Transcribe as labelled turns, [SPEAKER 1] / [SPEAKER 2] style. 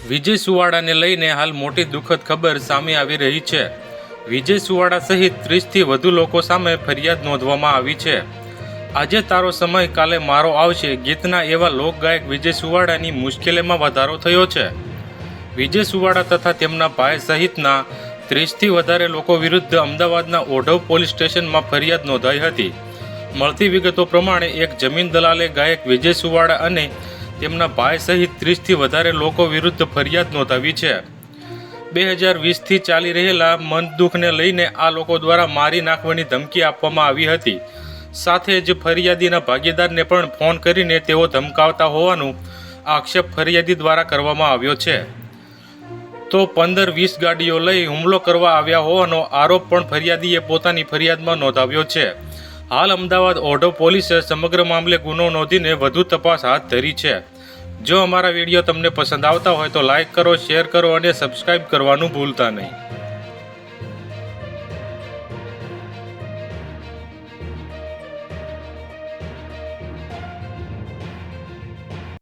[SPEAKER 1] વિજય સુવાડાને લઈને હાલ મોટી દુઃખદ ખબર સામે આવી રહી છે। વિજય સુવાડા સહિત 30થી વધુ લોકો સામે ફરિયાદ નોંધવામાં આવી છે। આજે તારો સમય કાલે મારો આવશે ગીતના એવા લોકગાયક વિજય સુવાડાની મુશ્કેલીમાં વધારો થયો છે। વિજય સુવાડા તથા તેમના ભાઈ સહિતના 30થી વધારે લોકો વિરુદ્ધ અમદાવાદના ઓઢવ પોલીસ સ્ટેશનમાં ફરિયાદ નોંધાઈ હતી। મળતી વિગતો પ્રમાણે એક જમીન દલાલે ગાયક વિજય સુવાડા અને તેમના ભાઈ સહિત 30થી વધારે લોકો વિરુદ્ધ ફરિયાદ નોંધાવી છે। 2020થી ચાલી રહેલા મન દુઃખને લઈને આ લોકો દ્વારા મારી નાખવાની ધમકી આપવામાં આવી હતી। સાથે જ ફરિયાદીના ભાગીદારને પણ ફોન કરીને તેઓ ધમકાવતા હોવાનો આક્ષેપ ફરિયાદી દ્વારા કરવામાં આવ્યો છે। તો 15-20 ગાડીઓ લઈ હુમલો કરવા આવ્યા હોવાનો આરોપ પણ ફરિયાદીએ પોતાની ફરિયાદમાં નોંધાવ્યો છે। હાલ અમદાવાદ ઓઢવ પોલીસે સમગ્ર મામલે ગુનો નોંધીને વધુ તપાસ હાથ ધરી છે। જો અમારા વિડીયો તમને પસંદ આવતા હોય તો લાઇક કરો, શેર કરો અને સબસ્ક્રાઇબ કરવાનું ભૂલતા નહીં।